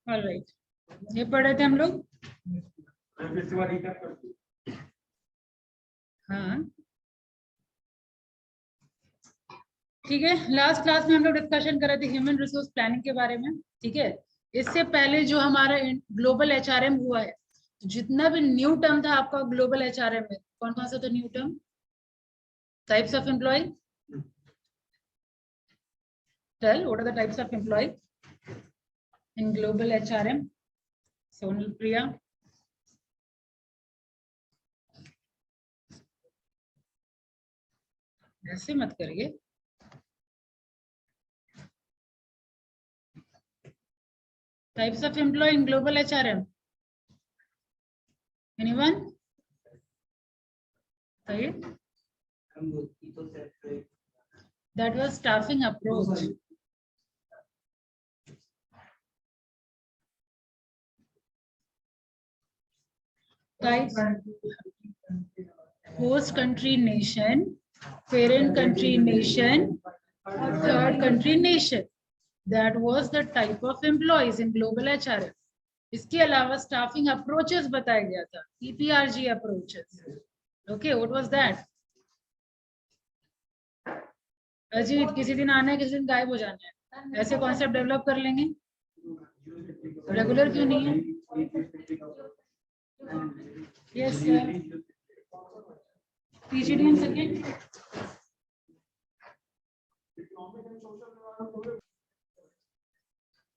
Alright, ये पढ़ रहे थे हम लोग। हाँ ठीक है, लास्ट क्लास में हम लोग डिस्कशन कर रहे थे ह्यूमन रिसोर्स प्लानिंग के बारे में। ठीक है, इससे पहले जो हमारा ग्लोबल एचआरएम हुआ है, जितना भी न्यू टर्म था आपका ग्लोबल एचआरएम में, कौन कौन सा था new term? Types of employ. Tell what are the types of employ in global HRM? Sonal Priya. ऐसे मत करिए। Types of employ in global HRM, anyone? That was staffing approach. Type: host country nation, parent country nation, third country nation. That was the type of employees in global HRM. इसके अलावा staffing approaches बताया गया था, EPRG approaches. Okay, what was that? Ajit, किसी दिन आना है, किसी दिन गायब हो जाना है, ऐसे कॉन्सेप्ट डेवलप कर लेंगे। रेगुलर क्यों नहीं है? Yes sir, PGD in second।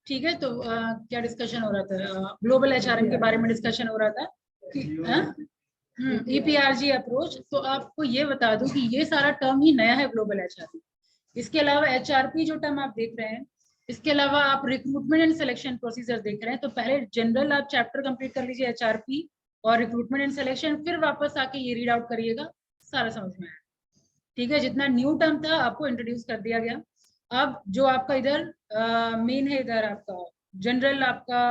ठीक है, तो क्या डिस्कशन हो रहा था? ग्लोबल एचआरएम के बारे में डिस्कशन हो रहा था कि EPRG अप्रोच। तो आपको ये बता दूं कि ये सारा टर्म ही नया है ग्लोबल एचआरएम। इसके अलावा HRP जो टर्म आप देख रहे हैं, इसके अलावा आप रिक्रूटमेंट एंड सिलेक्शन प्रोसीजर देख रहे हैं। तो पहले जनरल आप चैप्टर कंप्लीट कर लीजिए HRP और रिक्रूटमेंट एंड सिलेक्शन, फिर वापस आके ये रीड आउट करिएगा, सारा समझ में आया। ठीक है, जितना न्यू टर्म था आपको इंट्रोड्यूस कर दिया गया। अब जो आपका इधर मेन है, इधर आपका जनरल, आपका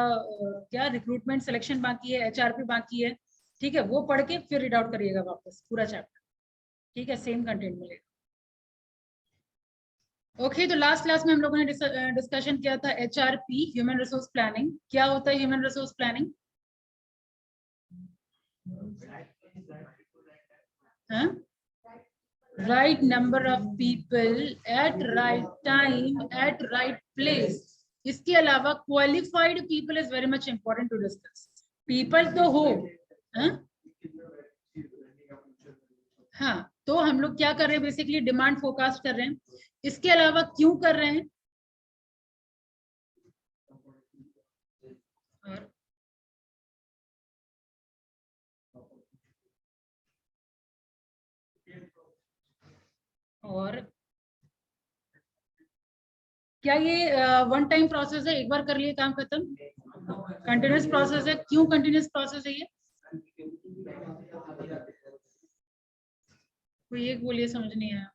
क्या रिक्रूटमेंट सिलेक्शन बाकी है, HRP बाकी है। ठीक है, वो पढ़ के फिर रीड आउट करिएगा वापस पूरा चैप्टर। ठीक है, सेम कंटेंट मिलेगा। ओके, तो लास्ट क्लास में हम लोगों ने डिस्कशन किया था HRP, ह्यूमन रिसोर्स प्लानिंग। क्या होता है human resource planning? Right number of people at right time at right place. इसके अलावा qualified people is very much important to discuss. People तो हो, हाँ, तो हम लोग क्या कर रहे हैं, बेसिकली डिमांड फोरकास्ट कर रहे हैं। इसके अलावा क्यों कर रहे हैं? और क्या ये वन टाइम प्रोसेस है, एक बार कर लिए काम खत्म? कंटिन्यूस प्रोसेस है। क्यों कंटिन्यूस प्रोसेस है ये? कोई एक बोलिए, समझ नहीं आया।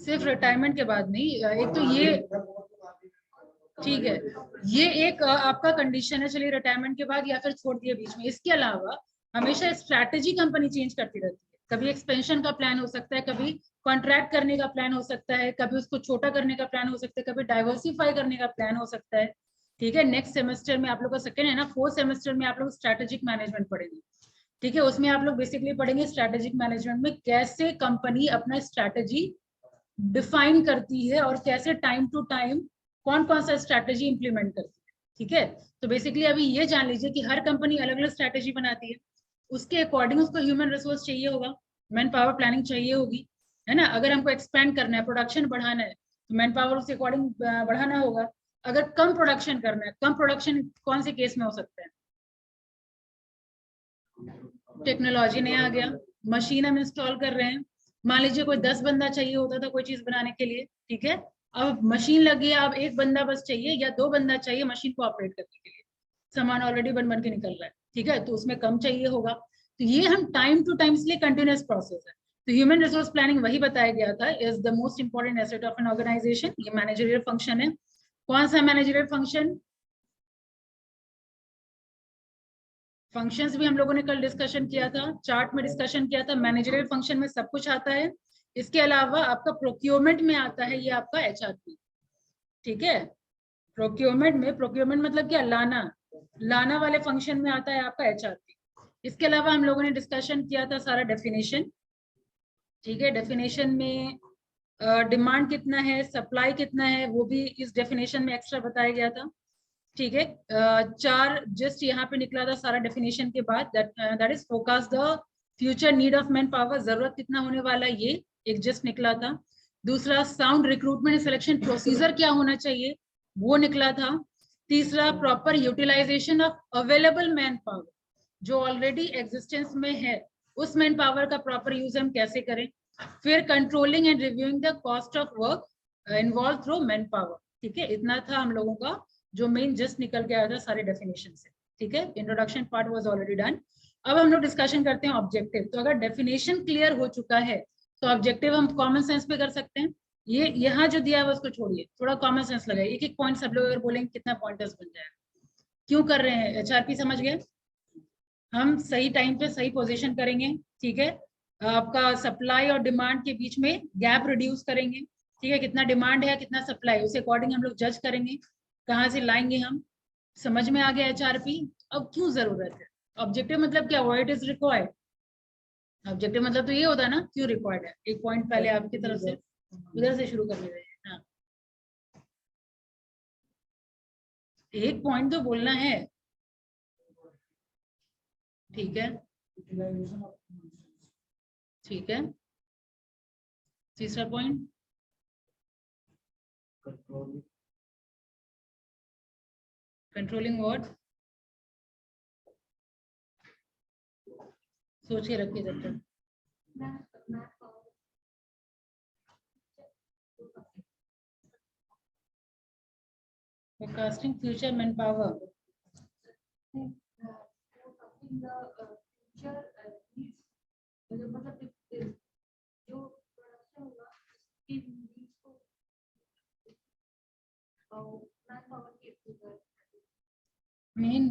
सिर्फ रिटायरमेंट के बाद नहीं, एक तो ये, ठीक है, ये एक आपका कंडीशन है, चलिए रिटायरमेंट के बाद या फिर छोड़ दिए बीच में। इसके अलावा हमेशा स्ट्रैटेजी कंपनी चेंज करती रहती है। कभी एक्सपेंशन का प्लान हो सकता है, कभी कॉन्ट्रैक्ट करने का प्लान हो सकता है, कभी उसको छोटा करने का प्लान हो सकता है, कभी डाइवर्सिफाई करने का प्लान हो सकता है। ठीक है, नेक्स्ट सेमेस्टर में आप लोग का सेकेंड है ना, फोर्थ सेमेस्टर में आप लोग स्ट्रैटेजिक मैनेजमेंट पढ़ेंगे। ठीक है, उसमें आप लोग बेसिकली पढ़ेंगे स्ट्रैटेजिक मैनेजमेंट में कैसे कंपनी अपना स्ट्रैटेजी डिफाइन करती है और कैसे टाइम टू टाइम कौन कौन सा स्ट्रैटेजी इंप्लीमेंट करती है। ठीक है, तो बेसिकली अभी ये जान लीजिए कि हर कंपनी अलग अलग स्ट्रैटेजी बनाती है, उसके अकॉर्डिंग उसको ह्यूमन रिसोर्स चाहिए होगा, मैन पावर प्लानिंग चाहिए होगी, है ना। अगर हमको एक्सपेंड करना है, प्रोडक्शन बढ़ाना है, तो मैन पावर उसके अकॉर्डिंग बढ़ाना होगा। अगर कम प्रोडक्शन करना है, कम प्रोडक्शन कौन से केस में हो सकता है? टेक्नोलॉजी नया आ गया, मशीन हम इंस्टॉल कर रहे हैं। मान लीजिए कोई 10 बंदा चाहिए होता था कोई चीज बनाने के लिए, ठीक है, अब मशीन लगी है, अब एक बंदा बस चाहिए या दो बंदा चाहिए मशीन को ऑपरेट करने के लिए। सामान ऑलरेडी बन बन के निकल रहा है, ठीक है, तो उसमें कम चाहिए होगा। तो ये हम टाइम टू टाइम, इसलिए कंटिन्यूस प्रोसेस है। तो ह्यूमन रिसोर्स प्लानिंग वही बताया गया था, is the most important asset of an organisation. ये मैनेजरियल फंक्शन है। कौन सा मैनेजरियल फंक्शन? फंक्शंस भी हम लोगों ने कल डिस्कशन किया था, चार्ट में डिस्कशन किया था। मैनेजरियल फंक्शन में सब कुछ आता है, इसके अलावा आपका प्रोक्योरमेंट में आता है ये आपका HRP, ठीक है। प्रोक्योरमेंट मतलब क्या, लाना वाले फंक्शन में आता है आपका HRP। इसके अलावा हम लोगों ने डिस्कशन किया था सारा डेफिनेशन, ठीक है। डेफिनेशन में डिमांड कितना है, सप्लाई कितना है, वो भी इस डेफिनेशन में एक्स्ट्रा बताया गया था, ठीक है। चार जस्ट यहाँ पे निकला था सारा डेफिनेशन के बाद, that is forecast the future need of man power, जरूरत कितना होने वाला है, ये एक जस्ट निकला था। दूसरा साउंड रिक्रूटमेंट सिलेक्शन प्रोसीजर क्या होना चाहिए, वो निकला था। तीसरा proper utilisation of available man power, जो ऑलरेडी एग्जिस्टेंस में है, उस मैन पावर का प्रॉपर यूज हम कैसे करें। फिर controlling and reviewing the cost of work involve through man power, ठीक है। इतना था हम लोगों का जो मेन जस्ट निकल के आया था सारे डेफिनेशन से, ठीक है। Introduction part was already done. अब हम लोग डिस्कशन करते हैं ऑब्जेक्टिव। तो अगर डेफिनेशन क्लियर हो चुका है तो ऑब्जेक्टिव हम कॉमन सेंस पे कर सकते हैं। ये यहाँ जो दिया है उसको छोड़िए, थोड़ा कॉमन सेंस लगाइए। एक एक पॉइंट सब लोग अगर बोलेंगे कितना पॉइंटर्स बन जाएगा। क्यों कर रहे हैं, HRP समझ गए, हम सही टाइम पे सही पोजीशन करेंगे, ठीक है। आपका सप्लाई और डिमांड के बीच में गैप रिड्यूस करेंगे, ठीक है। कितना डिमांड है कितना सप्लाई, उस अकॉर्डिंग हम लोग जज करेंगे कहाँ से लाएंगे हम। समझ में आ गया HRP। अब क्यों जरूरत है, ऑब्जेक्टिव मतलब क्या, why it is required. Objective मतलब तो ये होता है ना, क्यों रिक्वायर्ड है। एक पॉइंट पहले आपकी तरफ से उधर से शुरू कर लेते हैं। हाँ, एक पॉइंट तो बोलना है, ठीक है, ठीक है। तीसरा पॉइंट कंट्रोलिंग व्हाट, सोच के रखिए जब तक। Forecasting future man power, mean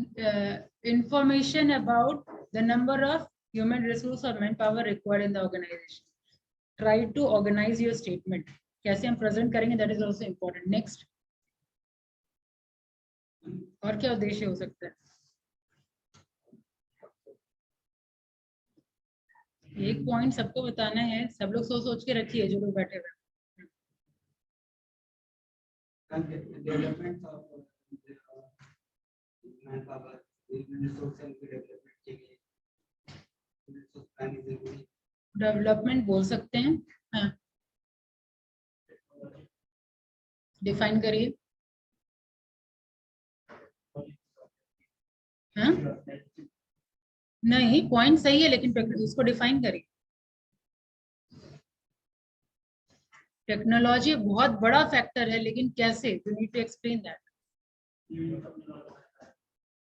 information about the number of human resource or manpower required in the organization. Try to organize your statement. कैसे हम प्रेजेंट करेंगे, that is also important. Next, और क्या उद्देश्य हो सकता है। एक पॉइंट सबको बताना है, सब लोग सोच सोच के रखिए जो लोग बैठे हुए। डेवलपमेंट बोल सकते हैं, हाँ। डिफाइन करिए, हाँ। नहीं, पॉइंट सही है लेकिन इसको डिफाइन करिए। टेक्नोलॉजी बहुत बड़ा फैक्टर है, लेकिन कैसे, you need to explain that.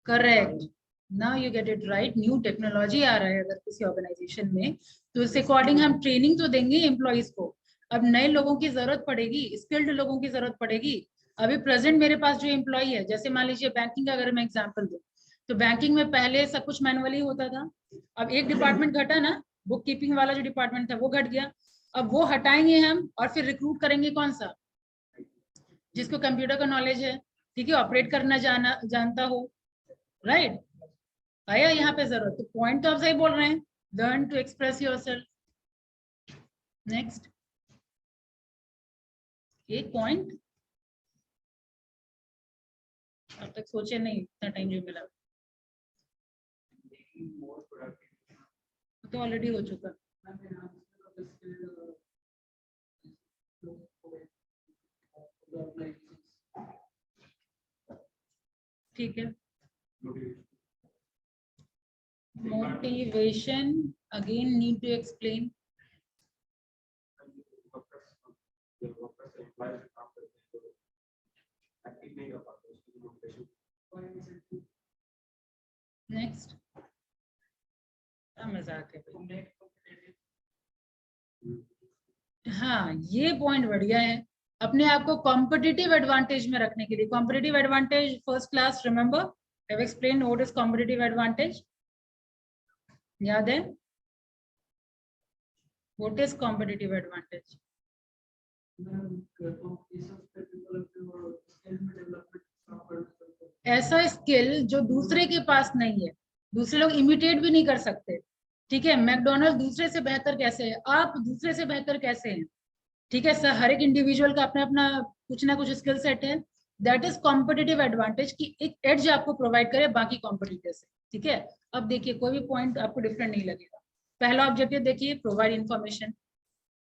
Correct, now you get it right. New technology आ रहा है अगर किसी ऑर्गेनाइजेशन में, तो उस अकॉर्डिंग हम ट्रेनिंग तो देंगे एम्प्लॉइज को। अब नए लोगों की जरूरत पड़ेगी, स्किल्ड लोगों की जरूरत पड़ेगी। अभी प्रेजेंट मेरे पास जो एम्प्लॉय है, जैसे मान लीजिए बैंकिंग का अगर मैं एग्जांपल दूं, तो बैंकिंग में पहले सब कुछ मैनुअली होता था। अब एक डिपार्टमेंट घटा ना, बुक कीपिंग वाला जो डिपार्टमेंट था वो घट गया। अब वो हटाएंगे हम और फिर रिक्रूट करेंगे कौन सा, जिसको कंप्यूटर का नॉलेज है, ठीक है, ऑपरेट करना जानता हो, राइट। आया यहाँ पे जरूरत, तो पॉइंट तो आप सही बोल रहे हैं, learn to express yourself. Next, एक पॉइंट अब तक सोचे नहीं, इतना टाइम जो मिला तो ऑलरेडी हो चुका। ठीक है, motivation again need to explain. Next, मजाक है। हाँ, ये पॉइंट बढ़िया है, अपने आप को कॉम्पिटिटिव एडवांटेज में रखने के लिए। Competitive advantage first class, remember, have explained what is competitive advantage, याद है। What is competitive advantage? ऐसा स्किल जो दूसरे के पास नहीं है, दूसरे लोग इमिटेट भी नहीं कर सकते। ठीक है, मैकडोनल्ड दूसरे से बेहतर कैसे है, आप दूसरे से बेहतर कैसे हैं? ठीक है सर, हर एक इंडिविजुअल का अपना अपना कुछ ना कुछ स्किल सेट है। दैट इज कॉम्पिटिटिव एडवांटेज की एक एड्ज आपको प्रोवाइड करे बाकी कॉम्पिटिटर से। ठीक है, अब देखिए कोई भी पॉइंट आपको डिफरेंट नहीं लगेगा। पहला ऑब्जेक्टिव देखिए, प्रोवाइड इंफॉर्मेशन।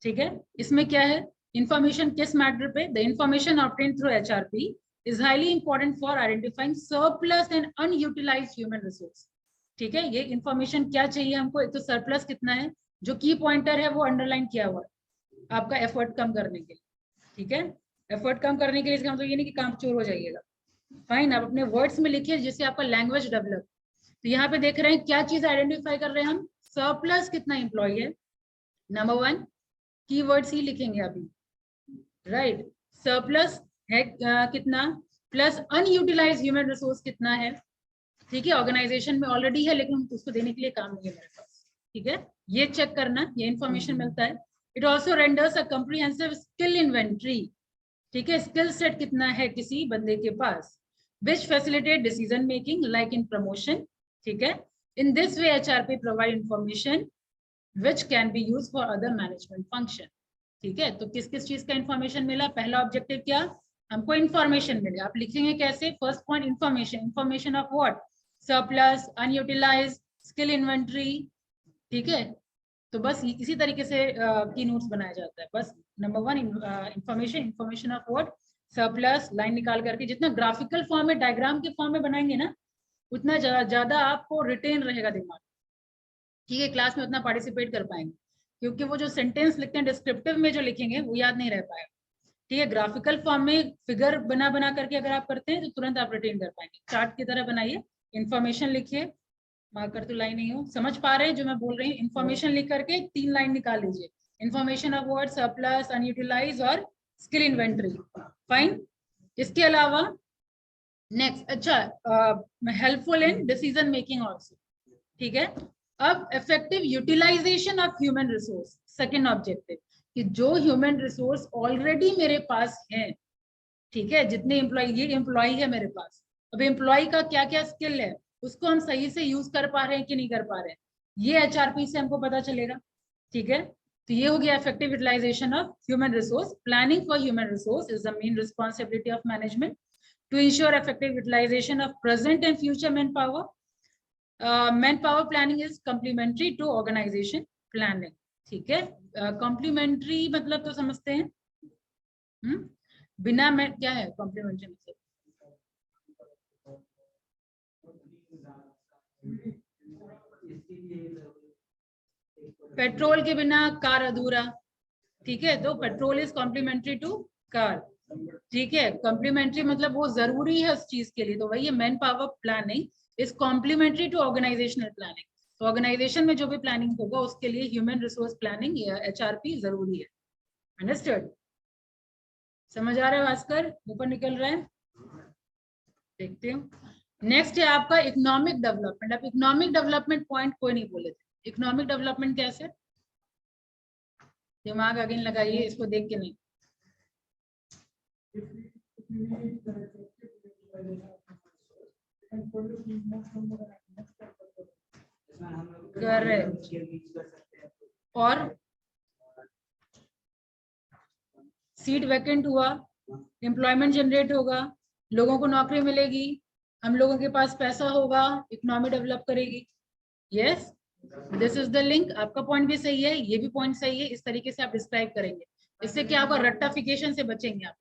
ठीक है, इसमें क्या है, इंफॉर्मेशन किस मैटर पे, the information obtained through HRP is highly important for identifying surplus and unutilised human resource. ठीक है, ये इंफॉर्मेशन क्या चाहिए हमको, एक तो सरप्लस कितना है, जो की पॉइंटर है वो अंडरलाइन किया हुआ है आपका एफर्ट कम करने के लिए। ठीक है, एफर्ट कम करने के लिए इसका मतलब ये नहीं कि काम चोर हो जाइएगा। फाइन, आप अपने वर्ड्स में लिखिए जिससे आपका लैंग्वेज डेवलप। तो यहाँ पे देख रहे हैं क्या चीज आइडेंटिफाई कर रहे हैं हम, सरप्लस कितना एम्प्लॉय है, नंबर 1 कीवर्ड्स ही लिखेंगे अभी, राइट। सरप्लस है कितना, प्लस अनयूटिलाइज ह्यूमन रिसोर्स कितना है। ठीक है, ऑर्गेनाइजेशन में ऑलरेडी है लेकिन उसको देने के लिए काम नहीं है मेरे पास। ठीक है, ये चेक करना, ये इंफॉर्मेशन मिलता है। It also renders a comprehensive skill inventory. ठीक है, स्किल सेट कितना है किसी बंदे के पास, which facilitate decision making like in promotion. ठीक है, in this way HRP provide information which can be use for other management function. ठीक है, तो किस किस चीज का इंफॉर्मेशन मिला, पहला ऑब्जेक्टिव क्या, हमको इंफॉर्मेशन मिले। आप लिखेंगे कैसे, first point information, information of what, surplus, unutilise, skill inventory. ठीक है, तो बस इसी तरीके से की नोट्स बनाया जाता है। बस number 1 information, information of what, surplus, line निकाल करके जितना ग्राफिकल फॉर्म में, डायग्राम के फॉर्म में बनाएंगे ना, उतना ज्यादा आपको रिटेन रहेगा दिमाग। ठीक है, क्लास में उतना पार्टिसिपेट कर पाएंगे, क्योंकि वो जो सेंटेंस लिखते हैं डिस्क्रिप्टिव में जो लिखेंगे वो याद नहीं रह पाएगा। ठीक है, ग्राफिकल फॉर्म में फिगर बना बना करके अगर आप करते हैं तो तुरंत आप रिटेन कर पाएंगे। चार्ट की तरह बनाइए, इंफॉर्मेशन लिखिए, मार्कर तो लाइन नहीं हो, समझ पा रहे हैं जो मैं बोल रही हूँ, इंफॉर्मेशन लिख करके 3 लाइन निकाल लीजिए, information of word, surplus, unutilize और स्किल इन्वेंटरी। फाइन, इसके अलावा नेक्स्ट, अच्छा, helpful in decision making also. ठीक है, अब effective utilisation of human resource, second objective, कि जो ह्यूमन रिसोर्स ऑलरेडी मेरे पास है। ठीक है, जितने एम्प्लॉय, ये एम्प्लॉय है मेरे पास, अब एम्प्लॉय का क्या क्या स्किल है, उसको हम सही से यूज कर पा रहे हैं कि नहीं कर पा रहे हैं, ये एचआरपी से हमको पता चलेगा। ठीक है, तो ये हो गया effective utilisation of human resource. Planning for human resource is the main responsibility of management to ensure effective utilisation of present and future man power. Man power planning is complementary to organisation planning. ठीक है, complementary मतलब तो समझते हैं, बिना मैं क्या है कॉम्प्लीमेंट्री मतलब, पेट्रोल के बिना कार अधूरा। ठीक है, तो petrol is complementary to car. ठीक है, कॉम्प्लीमेंट्री मतलब वो जरूरी है उस चीज के लिए, तो वही है man power planning is complementary to organisational planning. तो ऑर्गेनाइजेशन में जो भी प्लानिंग होगा उसके लिए ह्यूमन रिसोर्स प्लानिंग या एचआरपी जरूरी है। अंडरस्टूड, समझ आ रहा है भास्कर, ऊपर निकल रहा है, देखते हो। नेक्स्ट है आपका इकोनॉमिक डेवलपमेंट। अब इकोनॉमिक डेवलपमेंट पॉइंट कोई नहीं बोले थे, इकोनॉमिक डेवलपमेंट कैसे, दिमाग अगेन लगाइए इसको देख के नहीं। और सीट वैकेंट हुआ, एम्प्लॉयमेंट जनरेट होगा, लोगों को नौकरी मिलेगी, हम लोगों के पास पैसा होगा, इकोनॉमी डेवलप करेगी। Yes, this is the link. आपका पॉइंट भी सही है, ये भी पॉइंट सही है, इस तरीके से आप डिस्क्राइब करेंगे, इससे क्या होगा, रट्टाफिकेशन से बचेंगे आप।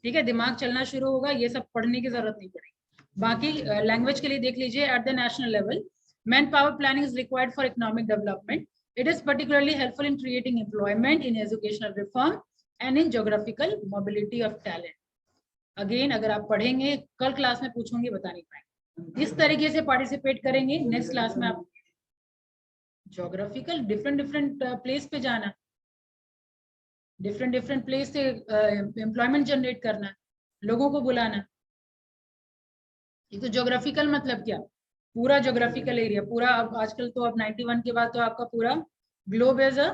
ठीक है, दिमाग चलना शुरू होगा, ये सब पढ़ने की जरूरत नहीं पड़ेगी। बाकी लैंग्वेज के लिए देख लीजिए, at the national level man power planning is required for economic development. It is particularly helpful in creating employment, in educational reform and in geographical mobility of talent. Again अगर आप पढ़ेंगे, कल क्लास में पूछूंगी, बता नहीं पाएंगे, इस तरीके से पार्टिसिपेट करेंगे। नेक्स्ट क्लास में आप ज्योग्राफिकल डिफरेंट डिफरेंट प्लेस पे जाना, डिफरेंट डिफरेंट प्लेस से एम्प्लॉयमेंट जनरेट करना, लोगों को बुलाना। एक तो ज्योग्राफिकल मतलब क्या, पूरा ज्योग्राफिकल एरिया पूरा। अब आजकल तो अब 91 के बाद तो आपका पूरा globe as a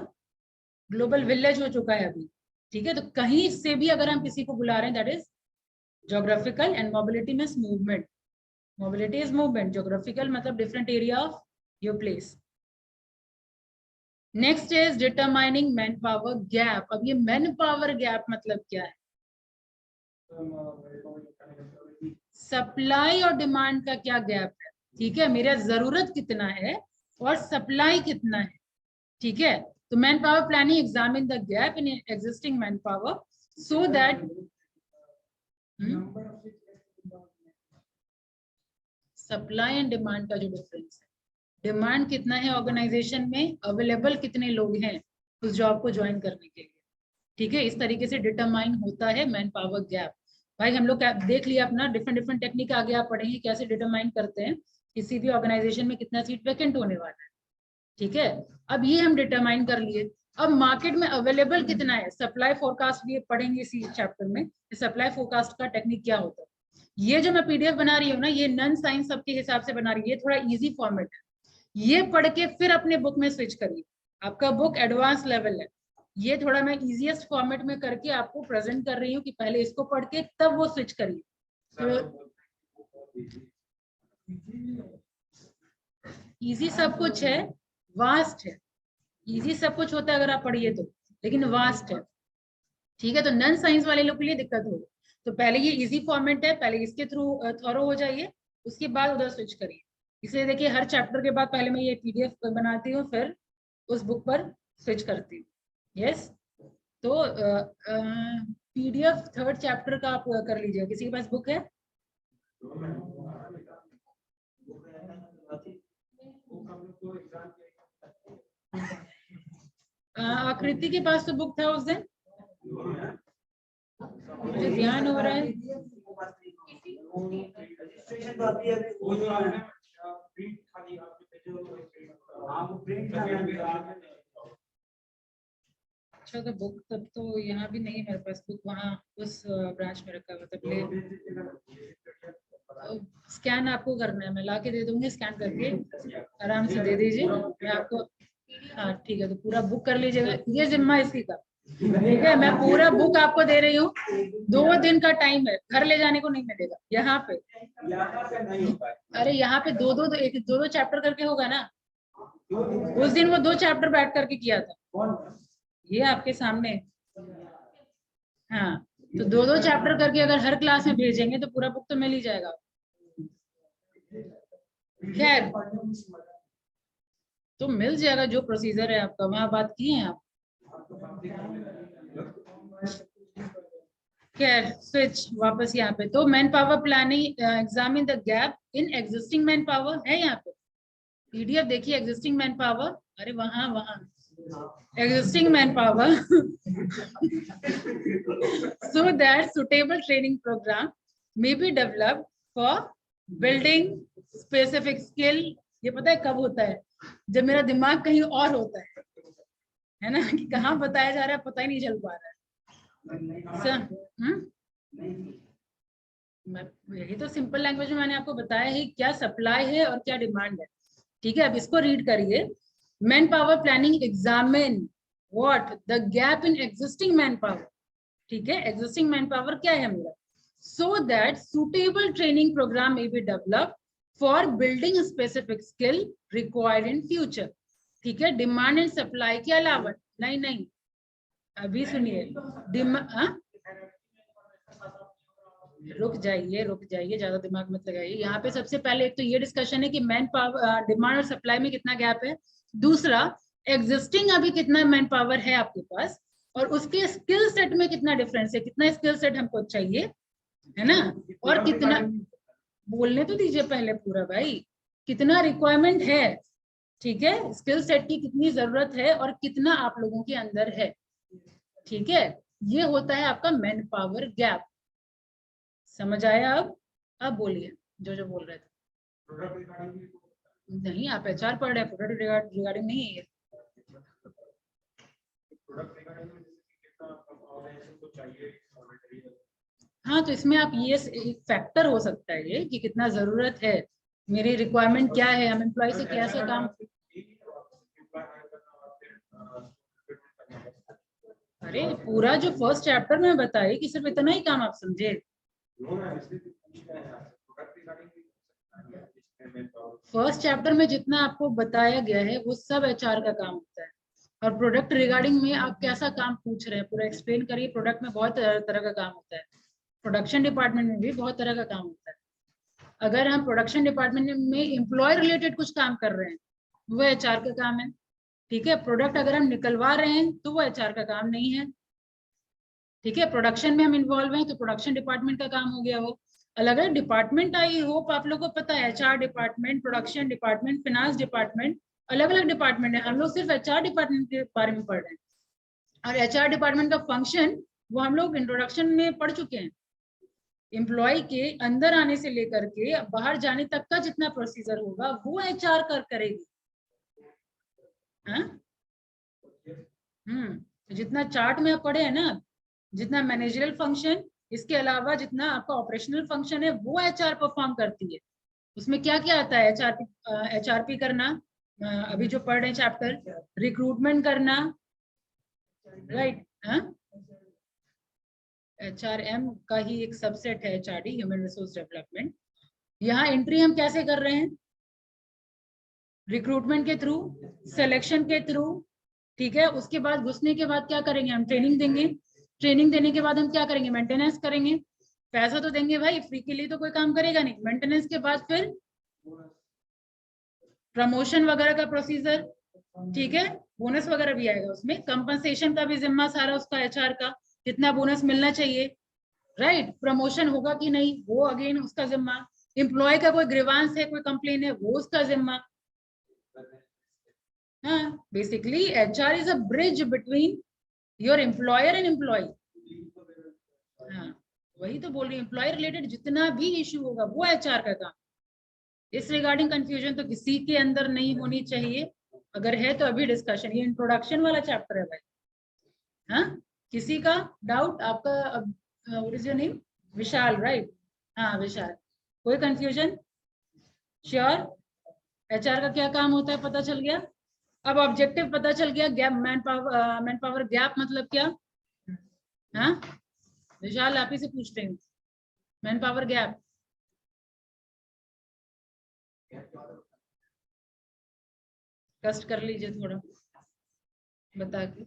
global village हो चुका है अभी, ठीक है। तो कहीं से भी अगर हम किसी को बुला रहे हैं, that is geographical, and mobility means movement. Mobility is movement, geographical मतलब different area of your place. Next is determining man power gap. अब ये मैन पावर गैप मतलब क्या है? सप्लाई और डिमांड का क्या गैप है, ठीक है। मेरा जरूरत कितना है और सप्लाई कितना है, ठीक है। तो man power planning examine the gap in existing man power so that supply and demand का जो डिफरेंस है, डिमांड कितना है ऑर्गेनाइजेशन में, अवेलेबल कितने लोग हैं उस जॉब को ज्वाइन करने के लिए, ठीक है। इस तरीके से डिटरमाइन होता है मैन पावर गैप। भाई हम लोग देख लिया अपना, डिफरेंट डिफरेंट टेक्निक आगे आप पढ़ेंगे कैसे डिटरमाइन करते हैं किसी भी ऑर्गेनाइजेशन में कितना सीट वैकेंट होने वाला है, ठीक है। अब ये हम डिटरमाइन कर लिए। अब मार्केट में अवेलेबल कितना है, सप्लाई फोरकास्ट भी पढ़ेंगे इसी चैप्टर में, सप्लाई फोरकास्ट का टेक्निक क्या होता है। ये जो मैं पीडीएफ बना रही हूँ ना, ये नॉन साइंस सबके हिसाब से बना रही हूँ, ये थोड़ा इजी फॉर्मेट है। ये पढ़ के फिर अपने बुक में स्विच करिए, आपका बुक एडवांस लेवल है। ये थोड़ा मैं इजीएस्ट फॉर्मेट में करके आपको प्रेजेंट कर रही हूँ कि पहले इसको पढ़ के तब वो स्विच करिए। तो इजी सब कुछ है, वास्ट है। इजी सब कुछ होता है अगर आप पढ़िए तो, लेकिन वास्ट है, ठीक है। तो नॉन साइंस वाले लोग के लिए दिक्कत होगी। तो पहले ये इजी फॉर्मेट है, पहले इसके थ्रू थॉरो हो जाइए, उसके बाद उधर स्विच करिए। इसलिए देखिए हर चैप्टर के बाद पहले मैं ये पीडीएफ बनाती हूँ, फिर उस बुक पर स्विच करती हूँ। यस, तो पीडीएफ थर्ड चैप्टर का आप कर लीजिए। किसी के पास बुक है? आकृति के पास तो बुक था उस दिन, मुझे ध्यान हो रहा है। अच्छा, तो बुक तब तो यहाँ भी नहीं मेरे पास बुक, वहाँ उस ब्रांच में रखा हुआ था। स्कैन आपको करना है, मैं ला के दे दूंगी, स्कैन करके आराम से दे दीजिए मैं आपको। हाँ ठीक है, तो पूरा बुक कर लीजिएगा, ये जिम्मा इसी का, ठीक है। मैं पूरा बुक आपको दे रही हूँ, 2 दिन का टाइम है, घर ले जाने को नहीं मिलेगा यहाँ पे। अरे यहाँ पे दो चैप्टर करके होगा ना, उस दिन वो 2 चैप्टर बैठ करके किया था, ये आपके सामने। हाँ, तो 2 चैप्टर करके अगर हर क्लास में भेजेंगे तो पूरा बुक तो मिल ही जाएगा। खैर, तो मिल जाएगा, जो प्रोसीजर है आपका वहां बात किए हैं आप। खैर स्विच वापस यहाँ पे, तो man power planning examine the gap in existing man power है यहाँ पे। पीडीएफ देखिए, एग्जिस्टिंग मैन पावर, अरे वहां existing manpower so that suitable training program may be developed for building specific skill। ये पता है कब होता है? जब मेरा दिमाग कहीं और होता है ना, कि कहाँ बताया जा रहा है पता ही नहीं चल पा रहा है। यही तो सिंपल लैंग्वेज में मैंने आपको बताया है क्या सप्लाई है और क्या डिमांड है, ठीक है। अब इसको रीड करिए। Man power planning examine what the gap in existing man power, ठीक है। एग्जिस्टिंग मैन पावर क्या है मेरा, so that suitable training programme may be develop for building specific skill required in future, ठीक है। डिमांड एंड सप्लाई के अलावा नहीं, अभी सुनिए। रुक जाइए, ज्यादा दिमाग मत लगाइए। यहाँ पे सबसे पहले एक तो ये डिस्कशन है कि मैन पावर, डिमांड और सप्लाई में कितना गैप है। दूसरा, एग्जिस्टिंग अभी कितना मैन पावर है आपके पास, और उसके स्किल सेट में कितना डिफरेंस है, कितना स्किल सेट हमको चाहिए, है ना। और कितना, बोलने तो दीजिए पहले पूरा भाई, कितना रिक्वायरमेंट है, ठीक है। स्किल सेट की कितनी जरूरत है और कितना आप लोगों के अंदर है, ठीक है। ये होता है आपका मैन पावर गैप। समझ आया? अब बोलिए जो बोल रहे थे। नहीं, आप एचआर पढ़ रहे हैं, प्रोडक्ट रिगार्डिंग नहीं है ये। हाँ, तो इसमें आप ये एक फैक्टर हो सकता है ये कि कितना जरूरत है, मेरी रिक्वायरमेंट क्या है, हम एम्प्लॉय से कैसे काम। अरे पूरा जो फर्स्ट चैप्टर में बताई कि सिर्फ इतना ही काम आप समझे? फर्स्ट चैप्टर में जितना आपको बताया गया है वो सब एचआर का काम होता है। और प्रोडक्ट रिगार्डिंग में आप कैसा काम पूछ रहे हैं पूरा एक्सप्लेन करिए। प्रोडक्ट में बहुत तरह का काम होता है, प्रोडक्शन डिपार्टमेंट में भी बहुत तरह का काम होता है। अगर हम प्रोडक्शन डिपार्टमेंट में एम्प्लॉय रिलेटेड कुछ काम कर रहे हैं वो एचआर का काम है, ठीक है। प्रोडक्ट अगर हम निकलवा रहे हैं तो वो एचआर का काम नहीं है, ठीक है। प्रोडक्शन में हम इन्वॉल्व हैं तो प्रोडक्शन डिपार्टमेंट का काम हो गया वो। अलग अलग डिपार्टमेंट, आई होप आप लोगों को पता है, HR department, production department, finance department, अलग अलग डिपार्टमेंट है। हम लोग सिर्फ एचआर डिपार्टमेंट के बारे में पढ़ रहे हैं। और एचआर डिपार्टमेंट का फंक्शन वो हम लोग इंट्रोडक्शन में पढ़ चुके हैं। एम्प्लॉय के अंदर आने से लेकर के बाहर जाने तक का जितना प्रोसीजर होगा वो एचआर करेगी। हाँ? जितना चार्ट में आप पढ़े हैं ना, जितना मैनेजरियल फंक्शन, इसके अलावा जितना आपका ऑपरेशनल फंक्शन है वो एचआर परफॉर्म करती है। उसमें क्या क्या आता है? एचआरपी करना, अभी जो पढ़ रहे हैं चैप्टर, रिक्रूटमेंट करना, राइट। एचआरएम का ही एक सबसेट है एचआरडी, ह्यूमन रिसोर्स डेवलपमेंट। यहाँ एंट्री हम कैसे कर रहे हैं? रिक्रूटमेंट के थ्रू, सिलेक्शन के थ्रू, ठीक है। उसके बाद घुसने के बाद क्या करेंगे? हम ट्रेनिंग देंगे। ट्रेनिंग देने के बाद हम क्या करेंगे? मेंटेनेंस करेंगे। पैसा तो देंगे भाई, फ्री के लिए तो कोई काम करेगा नहीं। मेंटेनेंस के बाद फिर प्रमोशन वगैरह का प्रोसीजर, ठीक है। बोनस वगैरह भी आएगा उसमें। कंपनसेशन का भी जिम्मा सारा उसका एचआर का, कितना बोनस मिलना चाहिए, राइट। प्रमोशन होगा कि नहीं वो अगेन उसका जिम्मा। एम्प्लॉय का कोई ग्रीवांस है, कोई कंप्लेन है, वो उसका जिम्मा। हाँ, basically HR is a bridge between your employer and employee. हाँ, वही तो बोल रही हूँ, एम्प्लॉय रिलेटेड जितना भी इश्यू होगा वो एचआर का काम। इस रिगार्डिंग कंफ्यूजन तो किसी के अंदर नहीं होनी चाहिए। अगर है तो अभी डिस्कशन, ये इंट्रोडक्शन वाला चैप्टर है भाई। हाँ, किसी का डाउट? आपका what is your name? Vishal, right? हाँ विशाल, कोई कंफ्यूजन? श्योर? एचआर का क्या काम होता है पता चल गया। अब ऑब्जेक्टिव पता चल गया। गैप, मैन पावर गैप मतलब क्या? हाँ विशाल, आप ही से पूछते हैं। मैन पावर गैप कष्ट कर लीजिए थोड़ा बता के।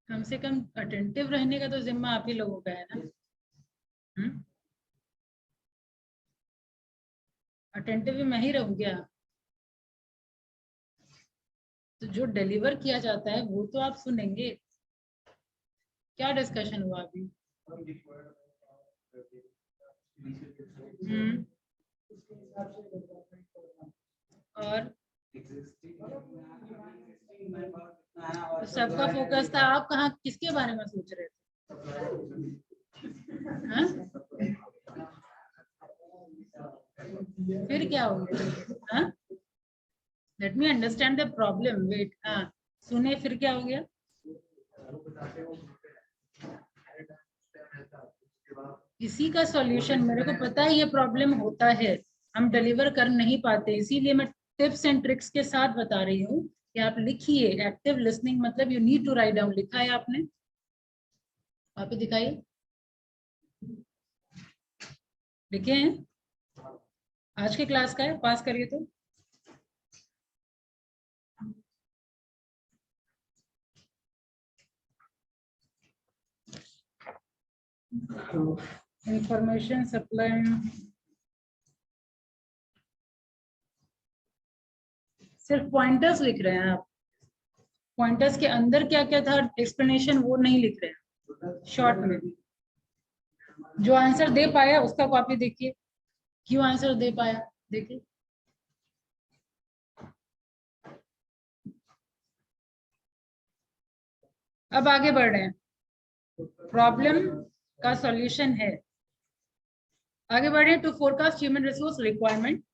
कम से कम अटेंटिव रहने का तो जिम्मा आप ही लोगों का है ना। अटेंटिव भी मैं ही रहूं क्या? तो जो डिलीवर किया जाता है वो तो आप सुनेंगे। क्या डिस्कशन हुआ अभी? और तो सबका फोकस था, आप कहाँ किसके बारे में सोच रहे थे? हाँ? फिर क्या हो गया? हाँ, let me understand the problem. Wait, हाँ सुने, फिर क्या हो गया? इसी का सॉल्यूशन मेरे को पता है, ये प्रॉब्लम होता है, हम डिलीवर कर नहीं पाते, इसीलिए मैं टिप्स एंड ट्रिक्स के साथ बता रही हूँ कि आप लिखिए। एक्टिव लिसनिंग मतलब you need to write down. लिखा है आपने? वहां पे दिखाइए, लिखे हैं? आज के क्लास का है, पास करिए तो। इंफॉर्मेशन सप्लाई, सिर्फ पॉइंटर्स लिख रहे हैं आप। पॉइंटर्स के अंदर क्या क्या था एक्सप्लेनेशन वो नहीं लिख रहे हैं शॉर्ट में। जो आंसर दे पाया उसका कॉपी देखिए, क्यों आंसर दे पाया देखिए। अब आगे बढ़ रहे हैं, प्रॉब्लम का सॉल्यूशन है। आगे बढ़ रहे हैं। To forecast human resource requirement,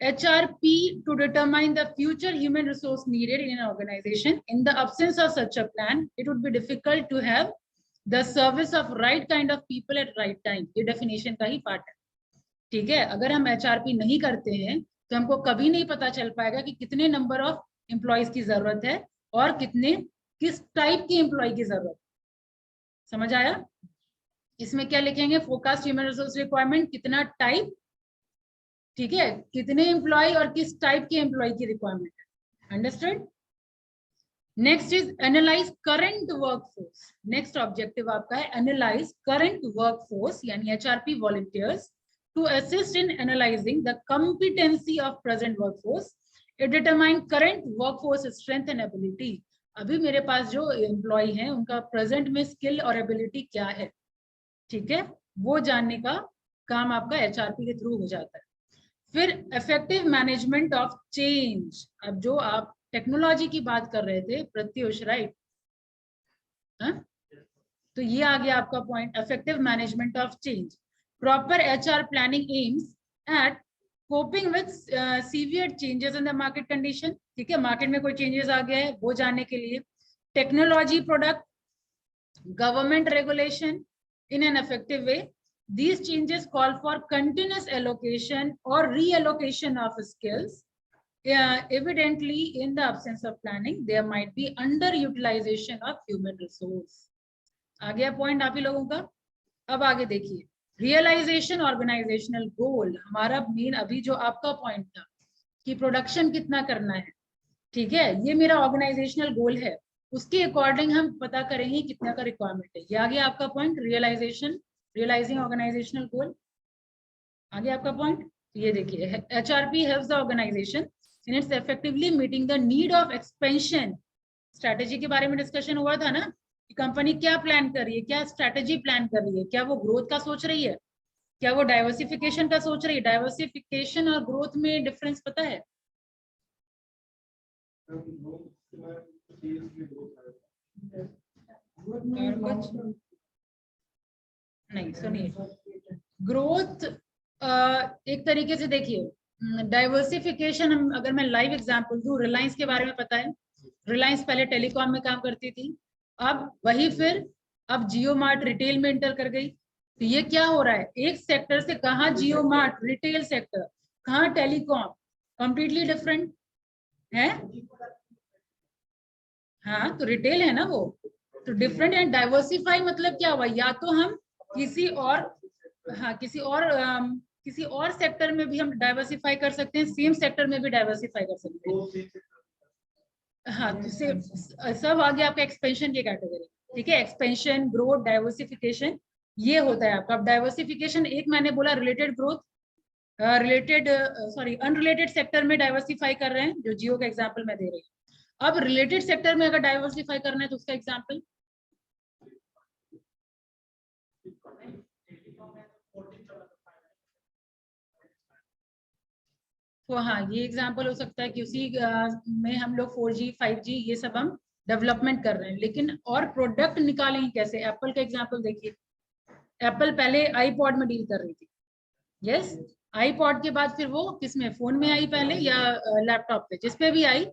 HRP to determine the future human resource needed in an organization. In the absence of such a plan, it would be difficult to have the service of right kind of people at right time, ये definition का ही part है। ठीक है, अगर हम HRP नहीं करते हैं तो हमको कभी नहीं पता चल पाएगा कि कितने नंबर ऑफ एम्प्लॉयज की जरूरत है और किस टाइप की एम्प्लॉय की जरूरत। समझ आया? इसमें क्या लिखेंगे, फोरकास्ट ह्यूमन रिसोर्स रिक्वायरमेंट, कितना टाइप, ठीक है, कितने एम्प्लॉय और किस टाइप के एम्प्लॉय की रिक्वायरमेंट है। Understood? Next is analyse current workforce. Next objective आपका है एनालाइज करंट वर्कफोर्स, यानी HRP volunteers to assist in analysing the competency of present workforce, it determine current workforce strength and ability. अभी मेरे पास जो employ हैं उनका present में skill और एबिलिटी क्या है, ठीक है, वो जानने का काम आपका एचआरपी के थ्रू हो जाता है। फिर इफेक्टिव मैनेजमेंट ऑफ चेंज। अब जो आप टेक्नोलॉजी की बात कर रहे थे प्रत्युष, राइट? तो ये आ गया आपका point, effective management of change. Proper HR planning aims at coping with severe changes in the market condition. ठीक है, मार्केट में कोई चेंजेस आ गया है वो जानने के लिए। Technology, product, government regulation in an effective way. These changes call for continuous allocation or reallocation of skills. Evidently, in the absence of planning, there might be underutilization of human resource. आ गया point आप ही लोगों का? अब आगे देखिए, realisation organisational गोल। हमारा main अभी जो आपका पॉइंट था कि प्रोडक्शन कितना करना है, ठीक है, ये मेरा ऑर्गेनाइजेशनल गोल है, उसके अकॉर्डिंग हम पता करेंगे कितना का रिक्वायरमेंट है। ये आ गया आपका पॉइंट, रियलाइजिंग ऑर्गेनाइजेशनल गोल। आ गया आपका पॉइंट। ये देखिए, HRP helps the organisation in its effectively meeting the need of expansion. Strategy के बारे में डिस्कशन हुआ था ना कि कंपनी क्या प्लान कर रही है, क्या स्ट्रैटेजी प्लान कर रही है, क्या वो ग्रोथ का सोच रही है, क्या वो डाइवर्सिफिकेशन का सोच रही है। डाइवर्सिफिकेशन और ग्रोथ में डिफरेंस पता है? नहीं, सुनिए, ग्रोथ एक तरीके से देखिए, डाइवर्सिफिकेशन, अगर मैं लाइव एग्जांपल दूं, रिलायंस के बारे में पता है, रिलायंस पहले टेलीकॉम में काम करती थी, अब वही फिर अब जियो मार्ट रिटेल में एंटर कर गई। तो ये क्या हो रहा है, एक सेक्टर से कहा जियो मार्ट रिटेल सेक्टर, कहा टेलीकॉम, कंप्लीटली डिफरेंट है। हाँ, तो रिटेल है ना वो, तो डिफरेंट एंड डाइवर्सिफाई मतलब क्या हुआ, या तो हम किसी और, हाँ, किसी और सेक्टर में भी हम डाइवर्सिफाई कर सकते हैं, सेम सेक्टर में भी डाइवर्सिफाई कर सकते हैं। हाँ, तो सब आ गया आपका एक्सपेंशन की कैटेगरी। ठीक है, एक्सपेंशन, ग्रोथ, डाइवर्सिफिकेशन, ये होता है आपका। अब डाइवर्सिफिकेशन एक मैंने बोला रिलेटेड ग्रोथ, अनरिलेटेड सेक्टर में डाइवर्सिफाई कर रहे हैं, जो जियो का एग्जाम्पल मैं दे रही हूँ। अब रिलेटेड सेक्टर में अगर डाइवर्सिफाई करना है तो उसका एग्जाम्पल, तो हाँ, ये एग्जाम्पल हो सकता है कि उसी में हम लोग 4G 5G ये सब हम डेवलपमेंट कर रहे हैं, लेकिन और प्रोडक्ट निकालेंगे कैसे। एप्पल का एग्जाम्पल देखिए, एप्पल पहले आईपॉड में डील कर रही थी, यस, आईपॉड के बाद फिर वो किस में, फोन में आई पहले या लैपटॉप पे, जिस पे भी आई,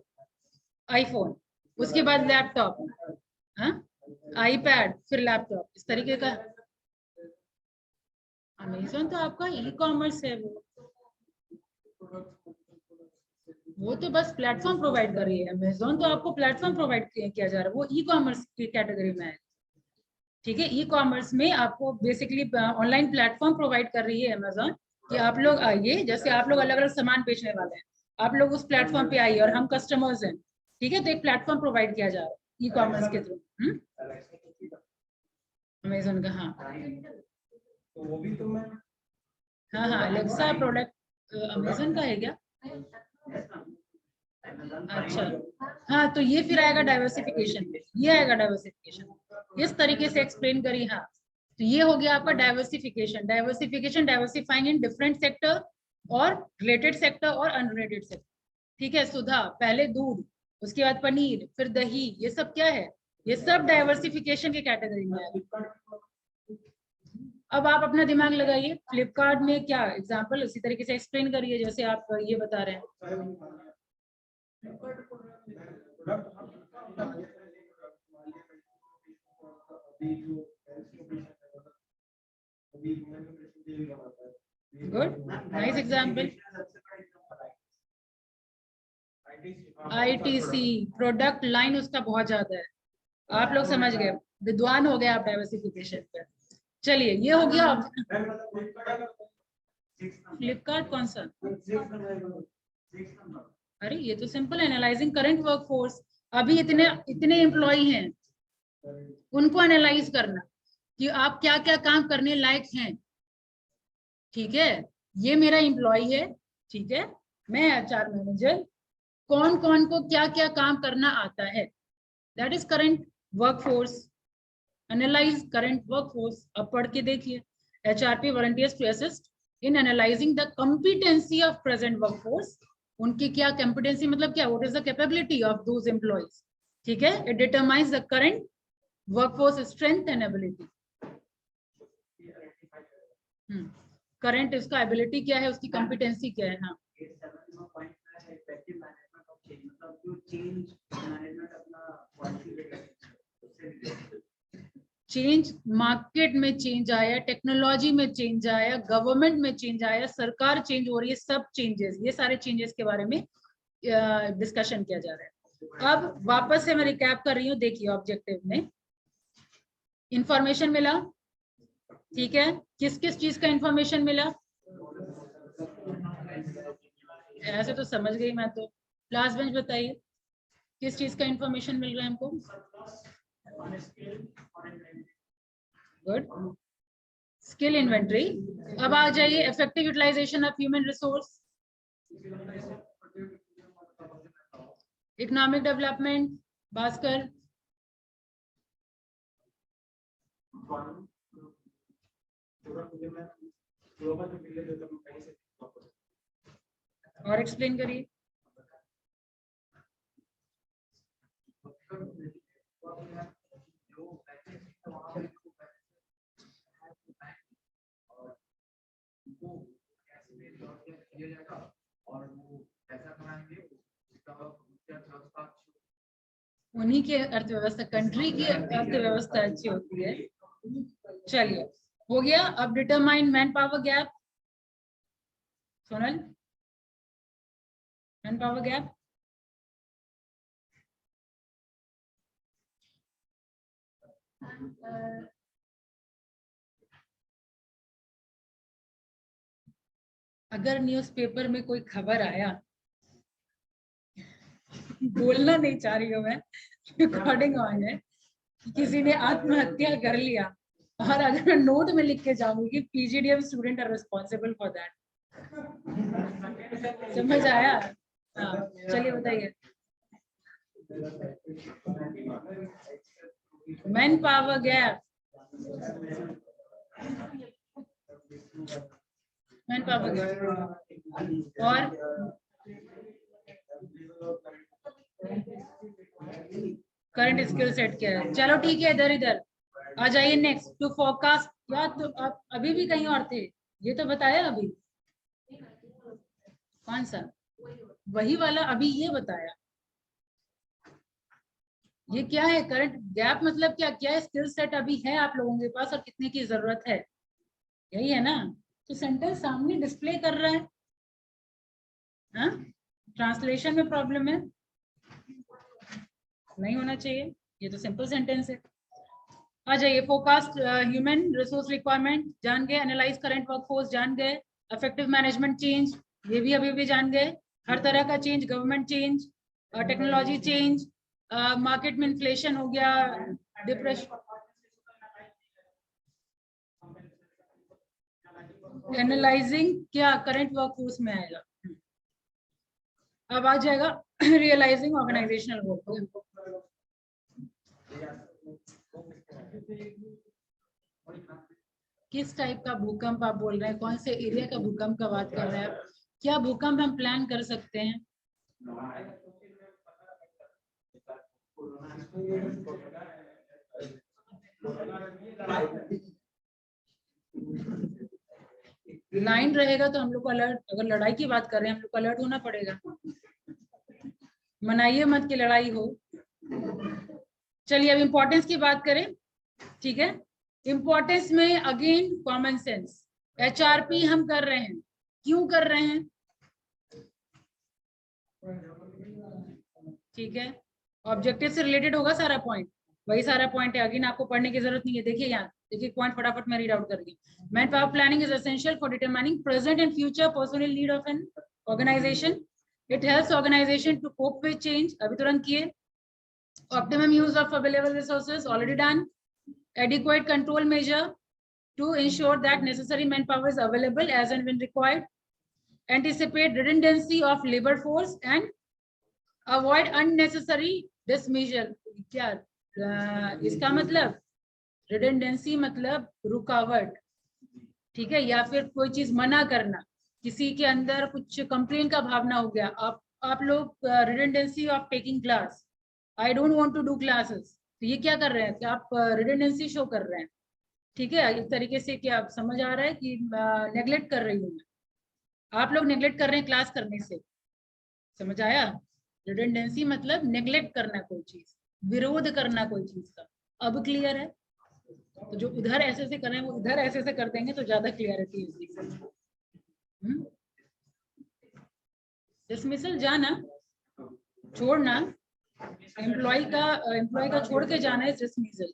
आईफोन, उसके बाद लैपटॉप, हाँ, आईपैड, फिर लैपटॉप, इस तरीके का। अमेजोन तो आपका ई कॉमर्स है, वो तो बस प्लेटफॉर्म प्रोवाइड कर रही है। अमेजोन तो आपको प्लेटफॉर्म प्रोवाइड किया जा रहा है, वो ई कॉमर्स की कैटेगरी में है। ठीक है, ई कॉमर्स में आपको बेसिकली ऑनलाइन प्लेटफॉर्म प्रोवाइड कर रही है अमेजोन, कि आप लोग आइए, जैसे आप लोग अलग अलग सामान बेचने वाले हैं, आप लोग उस प्लेटफॉर्म पे आइए और हम कस्टमर्स हैं। ठीक है, तो एक प्लेटफॉर्म प्रोवाइड किया जा रहा है ई कॉमर्स के थ्रू, अमेजोन का। हाँ, तो वो भी तो मैं, हाँ हाँ, अलेक्सा प्रोडक्ट अमेजोन का है क्या? अच्छा, हाँ, तो ये फिर आएगा डाइवर्सिफिकेशन में, ये आएगा डाइवर्सिफिकेशन, इस तरीके से एक्सप्लेन करी। हाँ, तो ये हो गया आपका diversification. Diversifying in different sector और रिलेटेड सेक्टर और अनरिलेटेड सेक्टर। ठीक है, सुधा, पहले दूध, उसके बाद पनीर, फिर दही, ये सब क्या है, ये सब डाइवर्सिफिकेशन की कैटेगरी में है। अब आप अपना दिमाग लगाइए, फ्लिपकार्ट में क्या एग्जाम्पल, उसी तरीके से एक्सप्लेन करिए जैसे आप ये बता रहे हैं। Good, nice example. ITC product line उसका बहुत ज्यादा है, आप लोग समझ गए, विद्वान हो गए आप डाइवर्सिफिकेशन पे। चलिए ये हो गया। फ्लिपकार्ट कौन सा? अरे ये तो सिंपल, एनालाइजिंग करंट वर्कफोर्स। अभी इतने एम्प्लॉय हैं, उनको एनालाइज करना कि आप क्या क्या काम करने लायक हैं। ठीक है, ये मेरा एम्प्लॉय है, ठीक है, मैं HR मैनेजर, कौन कौन को क्या क्या काम करना आता है, that is current workforce. Analyse current workforce. अब पढ़ के देखिए, HRP volunteers to assist in analyzing the competency of present workforce। उनकी क्या competency मतलब क्या, what is the capability of those employees। ठीक है, it determines the current workforce strength and ability। Current इसका एबिलिटी क्या है, उसकी कॉम्पिटेंसी क्या है। हाँ, चेंज मार्केट में चेंज आया, टेक्नोलॉजी में चेंज आया, गवर्नमेंट में चेंज आया, सरकार चेंज हो रही है, सब चेंजेस, ये सारे चेंजेस के बारे में डिस्कशन किया जा रहा है। अब वापस से मैं रिकैप कर रही हूँ, देखिए ऑब्जेक्टिव में इंफॉर्मेशन मिला, ठीक है, किस किस चीज का इंफॉर्मेशन मिला, ऐसे तो समझ गई मैं तो। लास्ट बेंच बताइए किस चीज का इंफॉर्मेशन मिल रहा है हमको। Good, skill inventory. अब आ जाइए effective utilisation of human resource, economic development, Bhaskar. और एक्सप्लेन करिए। उन्हीं की अर्थव्यवस्था, कंट्री की अर्थव्यवस्था अच्छी होती है। चलिए हो गया। अब determine man power gap, Sonal, man power gap. अगर न्यूज़पेपर में कोई खबर आया, बोलना नहीं चाह रही हूँ मैं, रिकॉर्डिंग ऑन है, किसी ने आत्महत्या कर लिया, और अगर मैं नोट में लिख के जाऊंगी PGDM student are responsible for that. समझ आया? हाँ, चलिए बताइए। Man power gap, man power gap और करंट स्किल सेट क्या है। चलो ठीक है, इधर इधर आ जाइए। Next, to forecast. क्या तो आप अभी भी कहीं और थे, ये तो बताया अभी। कौन सा? वही वाला अभी ये बताया। ये क्या है? करंट गैप मतलब क्या क्या स्किल सेट अभी है आप लोगों के पास और कितने की जरूरत है, यही है ना। तो सेंटेंस सामने डिस्प्ले कर रहा है, हाँ, ट्रांसलेशन में प्रॉब्लम है, नहीं होना चाहिए, ये तो सिंपल सेंटेंस है। आ जाइए, फोरकास्ट ह्यूमन रिसोर्स रिक्वायरमेंट जान गए, एनालाइज करंट वर्कफोर्स जान गए, इफेक्टिव मैनेजमेंट चेंज ये भी अभी भी जान गए, हर तरह का change, government change, technology change, market में इन्फ्लेशन हो गया, डिप्रेशन, एनालाइजिंग क्या करंट वर्कफोर्स में आएगा। अब आ जाएगा रियलाइजिंग ऑर्गेनाइजेशनल वर्क। किस टाइप का भूकंप आप बोल रहे हैं, कौन से एरिया का भूकंप का बात कर रहे हैं आप, क्या भूकंप हम प्लान कर सकते हैं। लाइन रहेगा तो हम लोग को अलर्ट, अगर लड़ाई की बात कर रहे हैं हम लोग को अलर्ट होना पड़ेगा, मनाइए मत कि लड़ाई हो। चलिए अब इम्पोर्टेंस की बात करें, ठीक है। इम्पोर्टेंस में अगेन कॉमन सेंस, HRP हम कर रहे हैं, क्यों कर रहे हैं? ठीक है, ऑब्जेक्टिव से रिलेटेड होगा सारा पॉइंट, वही सारा पॉइंट है, अगेन आपको पढ़ने की जरूरत नहीं है। देखिए यहाँ, देखिए पॉइंट फटाफट मैं रीड आउट कर दी। Man power planning is essential for determining present and future personal need of an organisation. It helps organisation to cope with change, अभी तुरंत किए। Optimum use of available resources, already done. Adequate control measure to ensure that necessary manpower is available as and when required. Anticipate redundancy of labor force and avoid unnecessary dismissal. क्या इसका मतलब? redundancy मतलब रुकावट, ठीक है, या फिर कोई चीज मना करना, किसी के अंदर कुछ कंप्लेन का भावना हो गया, आप लोग redundancy of taking class, I don't want to do classes, तो ये क्या कर रहे हैं कि आप redundancy शो कर रहे हैं, ठीक है। एक तरीके से क्या आप समझ आ रहा है कि नेग्लेक्ट कर रही हूँ मैं, आप लोग नेग्लेक्ट कर रहे हैं क्लास करने से, समझ आया? रिडंडेंसी मतलब नेग्लेक्ट करना कोई चीज, विरोध करना कोई चीज का। अब क्लियर है? तो जो उधर ऐसे से कर रहे हैं वो इधर ऐसे से कर देंगे तो ज्यादा क्लियरिटी है। डिसमिसल जाना, छोड़ना, एम्प्लॉय का छोड़ के जाना है डिसमिसल।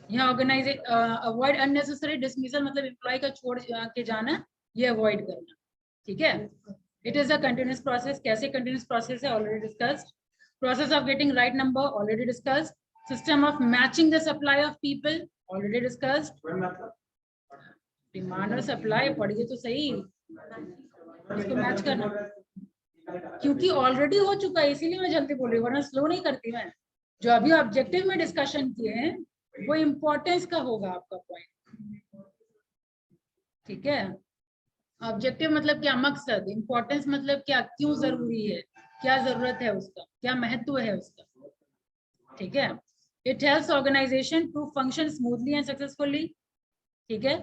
यहाँ ऑर्गेनाइज अवॉइड अननेसेसरी डिसमिसल मतलब एम्प्लॉय का छोड़ के जाना, ये अवॉइड करना, ठीक है। It is a continuous process, कैसे कंटिन्यूअस प्रोसेस है already discussed. Process of getting right number already discussed. System of matching the supply of people already discussed. Demand और सप्लाई पढ़िए तो सही, इसको मैच करना, क्योंकि ऑलरेडी हो चुका है इसीलिए मैं जल्दी बोल रही हूँ, वरना स्लो नहीं करती मैं। जो अभी ऑब्जेक्टिव में डिस्कशन किए हैं वो इम्पोर्टेंस का होगा आपका पॉइंट, ठीक है। ऑब्जेक्टिव मतलब क्या, मकसद। इम्पोर्टेंस मतलब क्या, क्यों जरूरी है, क्या जरूरत है उसका, क्या महत्व है उसका, ठीक है। It helps organisation to function smoothly and successfully, ठीक है।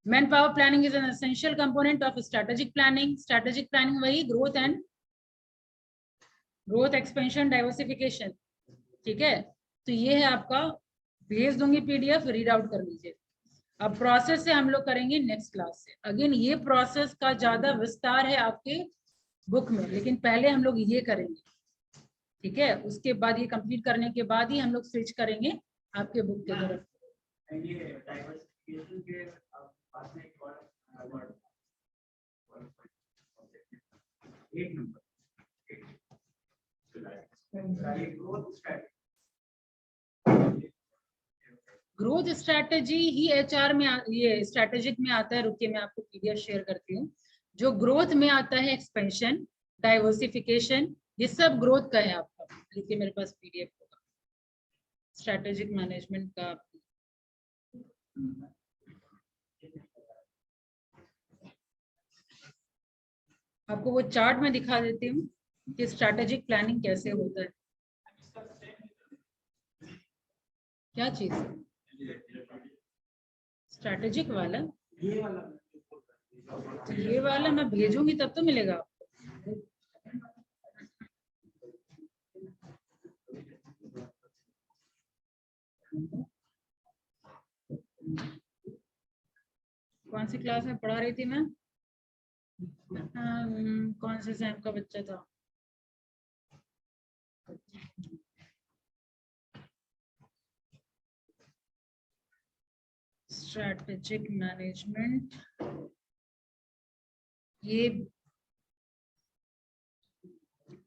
Man power planning is an essential component of strategic planning. Strategic planning वही ग्रोथ एक्सपेंशन डाइवर्सिफिकेशन, ठीक है। तो ये है आपका, भेज दूंगी PDF, रीड आउट कर लीजिए। अब प्रोसेस से हम लोग करेंगे नेक्स्ट क्लास से, अगेन ये प्रोसेस का ज्यादा विस्तार है आपके बुक में, लेकिन पहले हम लोग ये करेंगे, ठीक है। उसके बाद ये कंप्लीट करने के बाद ही हम लोग स्विच करेंगे आपके बुक की तरफ। ग्रोथ स्ट्रैटेजी ही HR में ये स्ट्रैटेजिक में आता है। रुकिए मैं आपको PDF शेयर करती हूँ। जो ग्रोथ में आता है एक्सपेंशन, डाइवर्सिफिकेशन, ये सब ग्रोथ का है आपका। रुकिए मेरे पास PDF होगा स्ट्रैटेजिक मैनेजमेंट का। आपको वो चार्ट में दिखा देती हूँ कि स्ट्रैटेजिक प्लानिंग कैसे होता है। क्या चीज? स्ट्रैटेजिक वाला? तो ये वाला मैं भेजूंगी तब तो मिलेगा आपको। कौन सी क्लास में पढ़ा रही थी मैं? कौन से सैम का बच्चा था? स्ट्रैटेजिक मैनेजमेंट, ये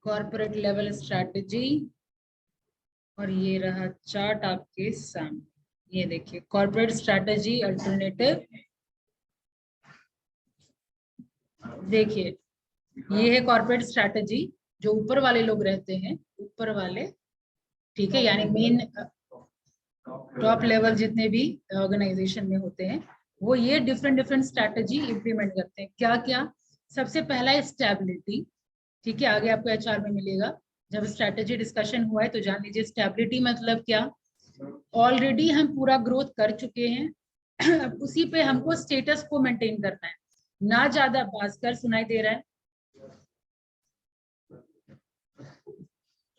कॉर्पोरेट लेवल स्ट्रैटेजी, और ये रहा चार्ट आपके सामने। ये देखिए कॉर्पोरेट स्ट्रैटेजी अल्टरनेटिव, देखिए ये है कॉर्पोरेट स्ट्रैटेजी, जो ऊपर वाले लोग रहते हैं, ऊपर वाले, ठीक है, यानी मेन टॉप लेवल जितने भी ऑर्गेनाइजेशन में होते हैं, वो ये डिफरेंट स्ट्रैटेजी इंप्लीमेंट करते हैं। क्या क्या? सबसे पहला है स्टेबिलिटी, ठीक है, आगे आपको HR में मिलेगा। जब स्ट्रैटेजी डिस्कशन हुआ है तो जान लीजिए स्टेबिलिटी मतलब क्या। ऑलरेडी हम पूरा ग्रोथ कर चुके हैं अब उसी पे हमको स्टेटस को मेंटेन करना है, ना ज्यादा। भास्कर सुनाई दे रहा है?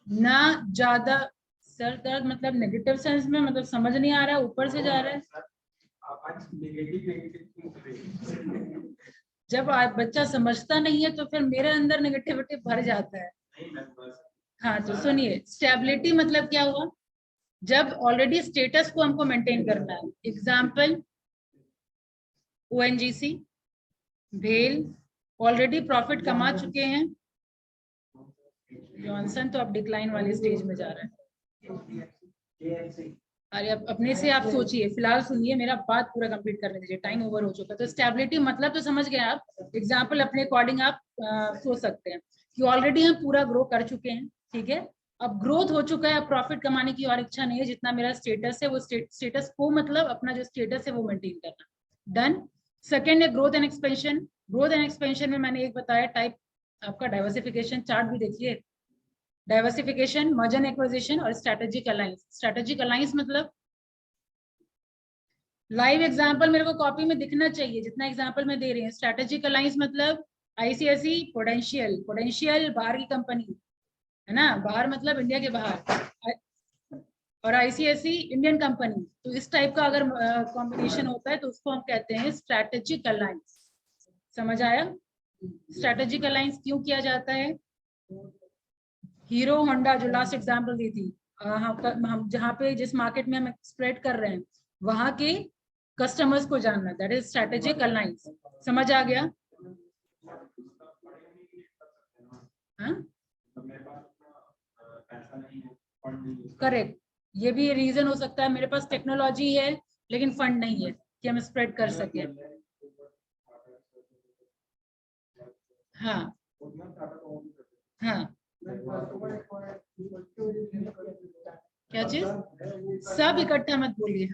ना ज्यादा सर दर्द मतलब नेगेटिव सेंस में, मतलब समझ नहीं आ रहा है, ऊपर से जा रहा है। आप आज नेगेटिव क्यों कर रहे हो? जब आप बच्चा समझता नहीं है तो फिर मेरे अंदर नेगेटिविटी भर जाता है। नहीं मैं बस हाँ तो सुनिए, स्टेबिलिटी मतलब क्या हुआ, जब ऑलरेडी स्टेटस को हमको मेंटेन करना है। एग्जाम्पल ओएनजीसी, भेल ऑलरेडी प्रॉफिट कमा चुके हैं, जॉनसन तो अब डिक्लाइन वाले स्टेज में जा रहा है। अरे अब अपने से आप सोचिए, फिलहाल सुनिए, मेरा बात पूरा कंप्लीट करने दीजिए, टाइम ओवर हो चुका है। तो स्टेबिलिटी मतलब तो समझ गए आप, एग्जाम्पल अपने अकॉर्डिंग आप सोच सकते हैं कि ऑलरेडी हम पूरा ग्रो कर चुके हैं, ठीक है, अब ग्रोथ हो चुका है, अब प्रॉफिट कमाने की और इच्छा नहीं है, जितना मेरा स्टेटस है वो स्टेटस को मतलब अपना जो स्टेटस है वो मेंटेन करना, डन। सेकेंड है growth and expansion. Growth and expansion में मैंने एक बताया टाइप, आपका डाइवर्सिफिकेशन चार्ट भी देखिए, डाइवर्सिफिकेशन, मर्जर एंड एक्विजिशन और स्ट्रेटेजिक अलायंस। स्ट्रेटेजिक अलायंस मतलब लाइव एग्जांपल मेरे को कॉपी में दिखना चाहिए जितना एग्जांपल मैं दे रही हूँ। स्ट्रेटेजिक अलायंस मतलब आईसीआईसी पोटेंशियल, पोटेंशियल बाहर की कंपनी है ना, बाहर मतलब इंडिया के बाहर, और आईसीआईसी इंडियन कंपनी, तो इस टाइप का अगर कॉम्बिनेशन होता है तो उसको हम कहते हैं स्ट्रेटेजिक अलायंस। समझ आया? स्ट्रेटेजिक अलायंस क्यों किया जाता है? हीरो होंडा जो लास्ट एग्जांपल दी थी, हम जहाँ पे जिस मार्केट में हम स्प्रेड कर रहे हैं वहां के कस्टमर्स को जानना, दैट इज स्ट्रेटेजिक अलायंस। समझ आ गया? करेक्ट, ये भी रीजन हो सकता है, मेरे पास टेक्नोलॉजी है लेकिन फंड नहीं है कि हम स्प्रेड कर सके। हाँ हाँ, क्या चीज? सब इकट्ठा मत बोलिए।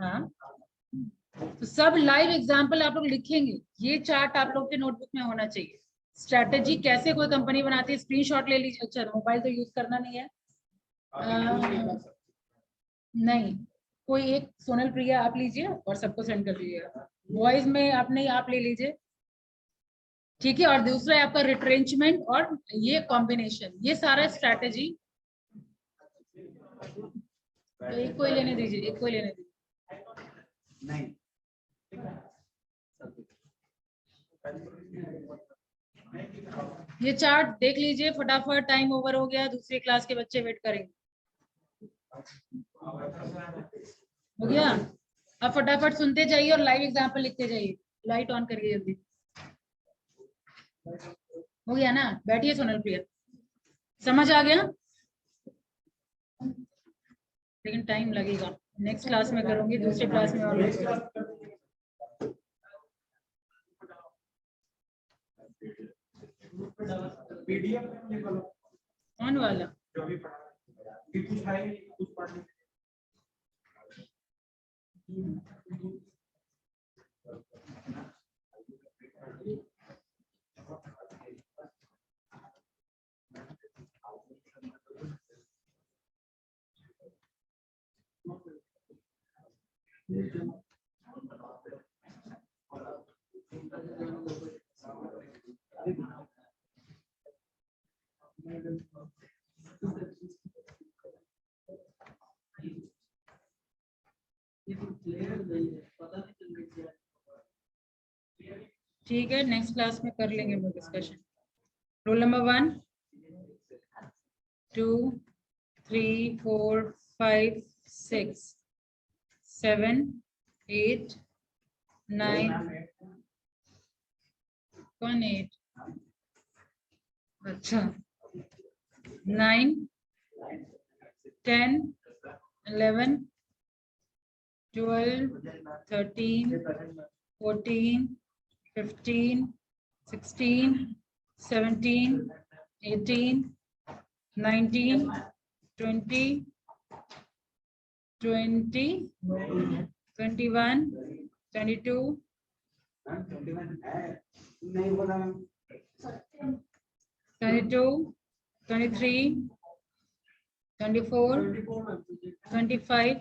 हाँ तो सब लाइव एग्जांपल आप लोग लिखेंगे, ये चार्ट आप लोग के नोटबुक में होना चाहिए। स्ट्रेटेजी कैसे कोई कंपनी बनाती है, स्क्रीनशॉट ले लीजिए। अच्छा मोबाइल तो यूज करना नहीं है, नहीं, कोई एक सोनल प्रिया आप लीजिए और सबको सेंड कर दीजिएगा, वॉइस में आप नहीं, आप ले लीजिए, ठीक है। और दूसरा है आपका रिट्रेंचमेंट और ये कॉम्बिनेशन, ये सारा स्ट्रैटेजी। तो एक कोई लेने दीजिए, एक कोई लेने दीजिए। नहीं, ये चार्ट देख लीजिए फटाफट, टाइम ओवर हो गया, दूसरी क्लास के बच्चे वेट करेंगे। हो गया? अब फटाफट सुनते जाइए और लाइव एग्जांपल लिखते जाइए। लाइट ऑन करिए जल्दी। हो गया ना? बैठिए सोनल प्रिया, समझ आ गया? लेकिन टाइम लगेगा, नेक्स्ट क्लास में करूंगी, दूसरी क्लास में और कौन वाला? जो भी पढ़ा कुछ है कुछ पढ़ने ठीक है, नेक्स्ट क्लास में कर लेंगे हम डिस्कशन। रोल नंबर 1 2 3 4 5 6 7 8 9 कौन 8? अच्छा 9 10 11 12 13 14 15 16 17 18 19 20 20 21 22 22 23 24 25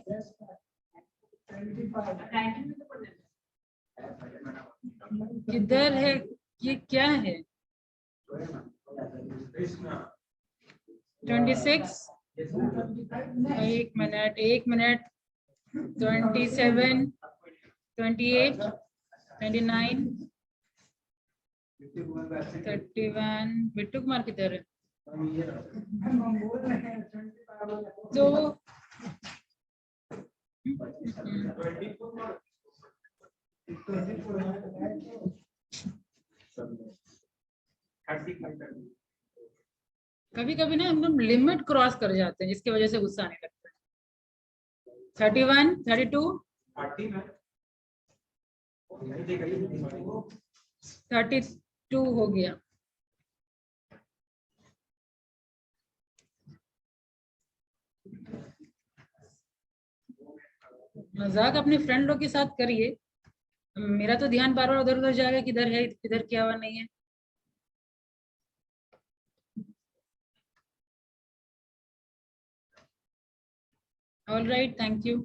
किधर है ये, क्या है? 26 एक मिनट 27, 28, 29, 31। बिट्टू कुमार किधर है? तो 30। कभी कभी ना हम लोग लिमिट क्रॉस कर जाते हैं, जिसकी वजह से गुस्सा आने लगता है। 31, 32, 32 हो गया। मजाक अपने फ्रेंड लोग के साथ करिए, मेरा तो ध्यान बार बार उधर उधर जाएगा, किधर है किधर क्या हुआ नहीं है। All right, thank you.